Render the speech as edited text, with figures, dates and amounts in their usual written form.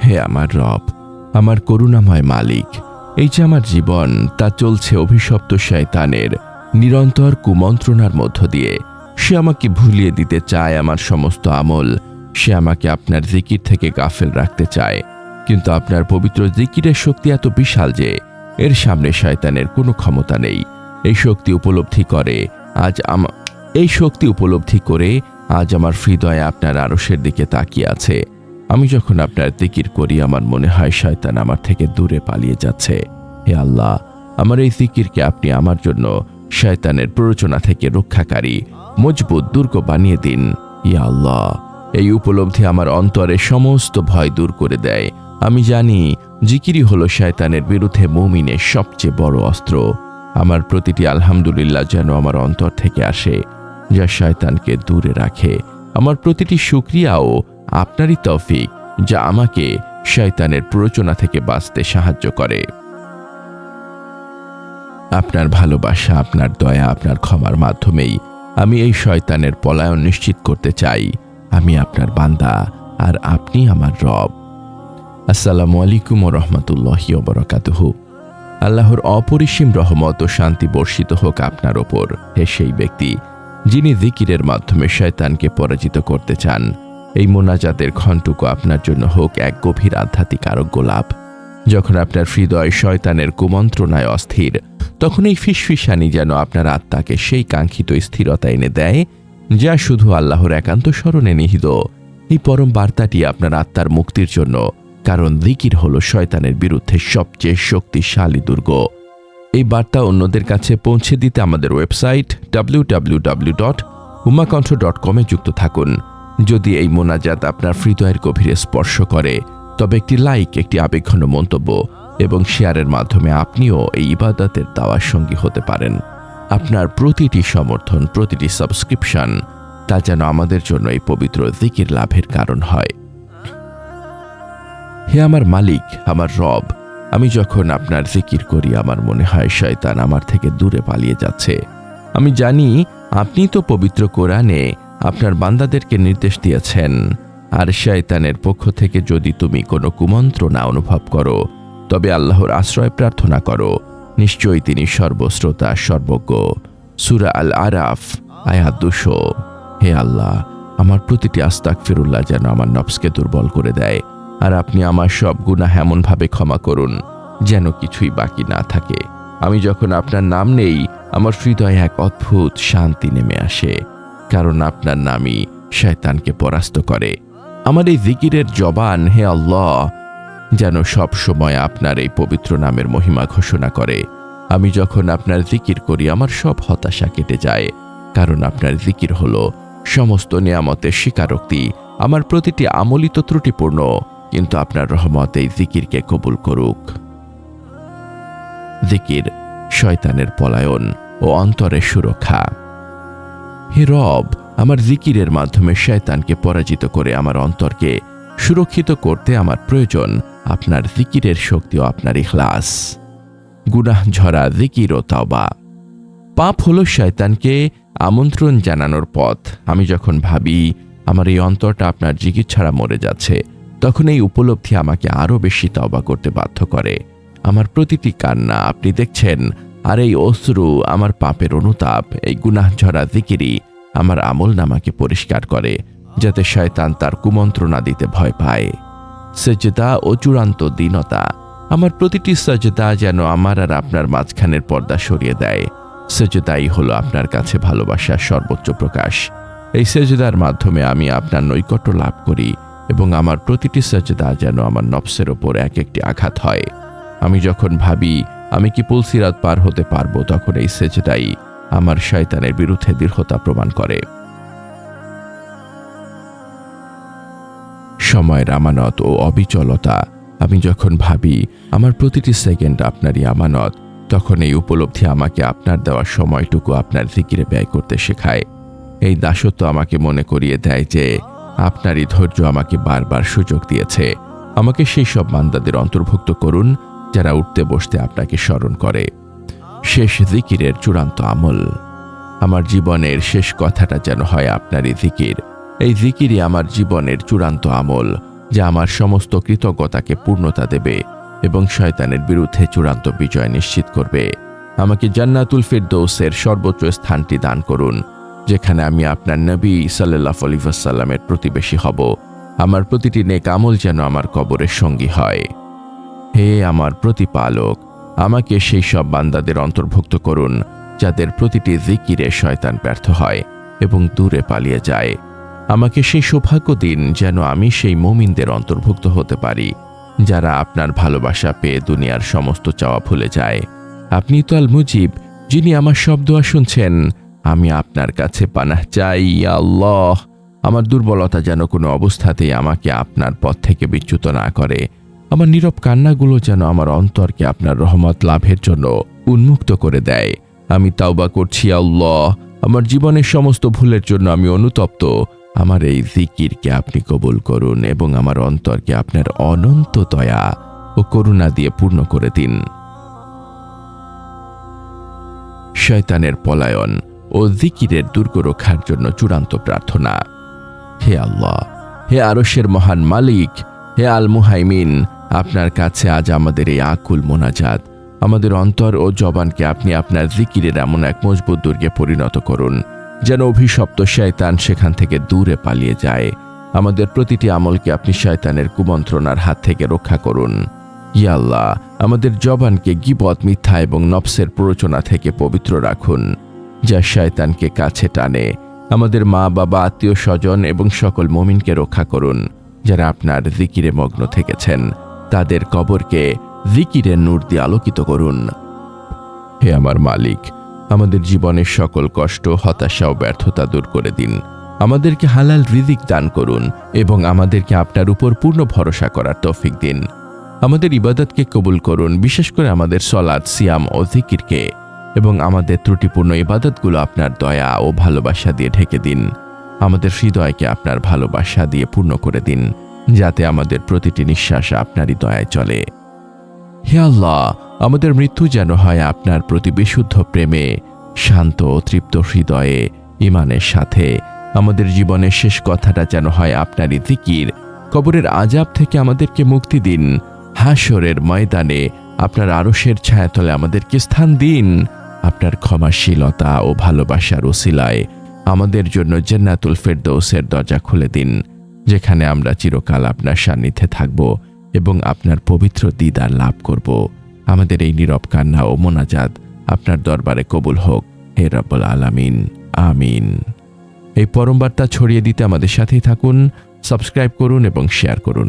হে আমার রব, আমার করুণাময় মালিক, এই যে আমার জীবন তা চলছে অভিশপ্ত শয়তানের নিরন্তর কুমন্ত্রণার মধ্য দিয়ে। সে আমাকে ভুলিয়ে দিতে চায় আমার সমস্ত আমল। সে আমাকে আপনার জিকির থেকে গাফেল রাখতে চায়, কিন্তু আপনার পবিত্র জিকিরের শক্তি এত বিশাল যে এর সামনে শয়তানের কোনো ক্ষমতা নেই। এই শক্তি উপলব্ধি করে আজ আমার হৃদয়ে আপনার আরশের দিকে তাকিয়ে আছে। আমি যখন আপনার জিকির করি আমার মনে হয় শয়তান আমার থেকে দূরে পালিয়ে যাচ্ছে। হে আল্লাহ, আমার এই জিকিরকে আপনি আমার জন্য শয়তানের প্ররোচনা থেকে রক্ষাকারী মজবুত দুর্গ বানিয়ে দিন। ইয়া আল্লাহ, এই উপলব্ধি আমার অন্তরে সমস্ত ভয় দূর করে দেয়। আমি জানি জিকিরই হলো শয়তানের বিরুদ্ধে মুমিনের সবচেয়ে বড় অস্ত্র। আমার প্রতিটি আলহামদুলিল্লাহ যেন আমার অন্তর থেকে আসে, যা শয়তানকে দূরে রাখে। আমার প্রতিটি শুকরিয়াও আপনারই তৌফিক, যা আমাকে শয়তানের প্ররোচনা থেকে বাঁচতে সাহায্য করে। আপনার ভালোবাসা, আপনার দয়া, আপনার ক্ষমার মাধ্যমেই আমি এই শয়তানের পলায়ন নিশ্চিত করতে চাই। আমি আপনার বান্দা আর আপনি আমার রব। আসসালামু আলাইকুম ওয়া রাহমাতুল্লাহি ওয়া বারাকাতুহু। আল্লাহর অপরিসীম রহমত ও শান্তি বর্ষিত হোক আপনার ওপর, হে সেই ব্যক্তি যিনি জিকিরের মাধ্যমে শয়তানকে পরাজিত করতে চান। এই মোনাজাতের ক্ষণটুকু আপনার জন্য হোক এক গভীর আধ্যাত্মিক আরোগ্য লাভ। যখন আপনার হৃদয় শয়তানের কুমন্ত্রণায় অস্থির, তখন এই ফিসফিসানি যেন আপনার আত্মাকে সেই কাঙ্ক্ষিত স্থিরতা এনে দেয়, যা শুধু আল্লাহর একান্ত স্মরণে নিহিত। এই পরম বার্তাটি আপনার আত্মার মুক্তির জন্য, কারণ জিকির হলো শয়তানের বিরুদ্ধে সবচেয়ে শক্তিশালী দুর্গ। এই বার্তা অন্যদের কাছে পৌঁছে দিতে আমাদের ওয়েবসাইট www.umacontrol.com এ যুক্ত থাকুন। যদি এই মোনাজাত আপনার হৃদয়ের গভীরে স্পর্শ করে, তবে একটি লাইক, একটি আবেগঘন মন্তব্য এবং শেয়ারের মাধ্যমে আপনিও এই ইবাদতের দাওয়ার সঙ্গী হতে পারেন। আপনার প্রতিটি সমর্থন, প্রতিটি সাবস্ক্রিপশন, তা যেন আমাদের জন্য এই পবিত্র জিকির লাভের কারণ হয়। হে আমার মালিক, আমার রব, আমি যখন আপনার জিকির করি আমার মনে হয় শয়তান আমার থেকে দূরে পালিয়ে যাচ্ছে। আমি জানি আপনি তো পবিত্র কোরআনে আপনার বান্দাদেরকে নির্দেশ দিয়েছেন, আর শয়তানের পক্ষ থেকে যদি তুমি কোনো কুমন্ত্রণা অনুভব করো, তবে আল্লাহর আশ্রয় প্রার্থনা করো। নিশ্চয়ই তিনি সর্বশ্রোতা, সর্বজ্ঞ। সূরা আল আরাফ, আয়াত 200। হে আল্লাহ, আমার প্রতিটি আস্তাগফিরুল্লাহ যেন আমার নফসকে দুর্বল করে দেয়, আর আপনি আমার সব গুনাহ এমনভাবে ক্ষমা করুন যেন কিছুই বাকি না থাকে। আমি যখন আপনার নাম নেই আমার হৃদয়ে এক অদ্ভুত শান্তি নেমে আসে, কারণ আপনার নামই শয়তানকে পরাস্ত করে। আমার এই জিকিরের জবান, হে আল্লাহ, যেন সব সময় আপনার এই পবিত্র নামের মহিমা ঘোষণা করে। আমি যখন আপনার জিকির করি আমার সব হতাশা কেটে যায়, কারণ আপনার জিকির হলো সমস্ত নিয়ামতের স্বীকারোক্তি। আমার প্রতিটি আমলই তো ত্রুটিপূর্ণ, কিন্তু আপনার রহমত এই জিকিরকে কবুল করুক। জিকির শয়তানের পলায়ন ও অন্তরের সুরক্ষা। হে রব, আমার জিকিরের মাধ্যমে শয়তানকে পরাজিত করে আমার অন্তরকে সুরক্ষিত করতে আমার প্রয়োজন আপনার জিকিরের শক্তি ও আপনার ইখলাস। গুনাহ ঝরা জিকির ও তাওবা। পাপ হলো শয়তানকে আমন্ত্রণ জানানোর পথ। আমি যখন ভাবি আমার এই অন্তরটা আপনার জিকির ছাড়া মরে যাচ্ছে, তখন এই উপলব্ধি আমাকে আরো বেশি তাওবা করতে বাধ্য করে। আমার প্রতিটি কান্না আপনি দেখছেন, আর এই অশ্রু আমার পাপের অনুতাপ। এই গুনাহ ঝরা জিকিরই আমার আমল নামাকে পরিষ্কার করে, যাতে শয়তান তার কুমন্ত্রণা দিতে ভয় পায়। সেজদা ও চূড়ান্ত দীনতা। আমার প্রতিটি সেজদা যেন আমার আর আপনার মাঝখানের পর্দা সরিয়ে দেয়। সেজদাই হলো আপনার কাছে ভালোবাসার সর্বোচ্চ প্রকাশ। এই সেজদার মাধ্যমে আমি আপনার নৈকট্য লাভ করি, এবং আমার প্রতিটি সেজদা যেন আমার নফসের ওপর এক একটি আঘাত হয়। আমি যখন ভাবি আমি কি পুলসিরাত পার হতে পারবো, তখন এই সেজদাই আমার শয়তানের বিরুদ্ধে দৃঢ়তা প্রমাণ করে। সময়ের আমানত ও অবিচলতা। আমি যখন ভাবি আমার প্রতিটি সেকেন্ড আপনারই আমানত, তখন এই উপলব্ধি আমাকে আপনার দেওয়ার সময়টুকু আপনার জিকিরে ব্যয় করতে শেখায়। এই দাসত্ব আমাকে মনে করিয়ে দেয় যে আপনারই ধৈর্য আমাকে বারবার সুযোগ দিয়েছে। আমাকে সেই সব বান্দাদের অন্তর্ভুক্ত করুন যারা উঠতে বসতে আপনাকে স্মরণ করে। শেষ জিকিরের চূড়ান্ত আমল। আমার জীবনের শেষ কথাটা যেন হয় আপনারই জিকির। এই জিকিরই আমার জীবনের চূড়ান্ত আমল, যা আমার সমস্ত কৃতজ্ঞতাকে পূর্ণতা দেবে এবং শয়তানের বিরুদ্ধে চূড়ান্ত বিজয় নিশ্চিত করবে। আমাকে জান্নাতুল ফিরদৌসের সর্বোচ্চ স্থানটি দান করুন, যেখানে আমি আপনার নবী সাল্লাল্লাহু আলাইহি ওয়াসাল্লামের প্রতিবেশী হব। আমার প্রতিটি নেক আমল যেন আমার কবরের সঙ্গী হয়। হে আমার প্রতিপালক, আমাকে সেই সব বান্দাদের অন্তর্ভুক্ত করুন যাদের প্রতিটি জিকিরে শয়তান ব্যর্থ হয় এবং দূরে পালিয়ে যায়। আমাকে সেই সৌভাগ্য দিন যেন আমি সেই মুমিনদের অন্তর্ভুক্ত হতে পারি যারা আপনার ভালোবাসা পেয়ে দুনিয়ার সমস্ত চাওয়া ভুলে যায়। আপনি তো আল মুজিব, যিনি আমার সব দোয়া শুনছেন। আমি আপনার কাছে পানাহ চাই, ইয়া আল্লাহ। আমার দুর্বলতা যেন কোনো অবস্থাতেই আমাকে আপনার পথ থেকে বিচ্যুত না করে। আমার নীরব কান্নাগুলো যেন আমার অন্তরকে আপনার রহমত লাভের জন্য উন্মুক্ত করে দেয়। আমি তাওবা করছি আল্লাহ, আমার জীবনের সমস্ত ভুলের জন্য আমি অনুতপ্ত। আমার এই জিকিরকে আপনি কবুল করুন এবং আমার অন্তরকে আপনার অনন্ত দয়া ও করুণা দিয়ে পূর্ণ করে দিন। শয়তানের পলায়ন ও জিকিরের দুর্গ রক্ষার জন্য চূড়ান্ত প্রার্থনা। হে আল্লাহ, হে আরশের মহান মালিক, হে আল মুহাইমিন, আপনার কাছে আজ আমাদের এই আকুল মোনাজাত। আমাদের অন্তর ও জবানকে আপনি আপনার জিকিরের এমন এক মজবুত দুর্গে পরিণত করুন যেন অভিশপ্ত শয়তান সেখান থেকে দূরে পালিয়ে যায়। আমাদের প্রতিটি আমলকে আপনি শয়তানের কুমন্ত্রণার হাত থেকে রক্ষা করুন। ইয়া আল্লাহ, আমাদের জবানকে গীবত, মিথ্যা এবং নফসের প্ররোচনা থেকে পবিত্র রাখুন, যা শয়তানকে কাছে টানে। আমাদের মা বাবা, আত্মীয় স্বজন এবং সকল মুমিনকে রক্ষা করুন যারা আপনার জিকিরে মগ্ন থেকেছেন। তাদের কবরকে জিকিরের নূর দিয়ে আলোকিত করুন। হে আমার মালিক, আমাদের জীবনের সকল কষ্ট, হতাশা ও ব্যর্থতা দূর করে দিন। আমাদেরকে হালাল রিজিক দান করুন এবং আমাদেরকে আপনার উপর পূর্ণ ভরসা করার তৌফিক দিন। আমাদের ইবাদতকে কবুল করুন, বিশেষ করে আমাদের সলাত, সিয়াম ও জিকিরকে, এবং আমাদের ত্রুটিপূর্ণ ইবাদতগুলো আপনার দয়া ও ভালোবাসা দিয়ে ঢেকে দিন। আমাদের হৃদয়কে আপনার ভালোবাসা দিয়ে পূর্ণ করে দিন, যাতে আমাদের প্রতিটি নিঃশ্বাস আপনারই দয়ায় চলে। হে আল্লাহ, আমাদের মৃত্যু যেন হয় আপনার প্রতি বিশুদ্ধ প্রেমে, শান্ত ও তৃপ্ত হৃদয়ে, ঈমানের সাথে। আমাদের জীবনের শেষ কথাটা যেন হয় আপনারই জিকির। কবরের আযাব থেকে আমাদেরকে মুক্তি দিন। হাশরের ময়দানে আপনার আরশের ছায়াতলে আমাদেরকে স্থান দিন। আপনার ক্ষমাশীলতা ও ভালোবাসার ওসিলায় আমাদের জন্য জান্নাতুল ফিরদৌসের দরজা খুলে দিন, যেখানে আমরা চিরকাল আপনার সান্নিধ্যে থাকব এবং আপনার পবিত্র দিদার লাভ করব। আমাদের এই নীরব কান্না ও মোনাজাত আপনার দরবারে কবুল হোক, হে রব্বুল আলামিন। আমিন। এই পরম বার্তা ছড়িয়ে দিতে আমাদের সাথেই থাকুন, সাবস্ক্রাইব করুন এবং শেয়ার করুন।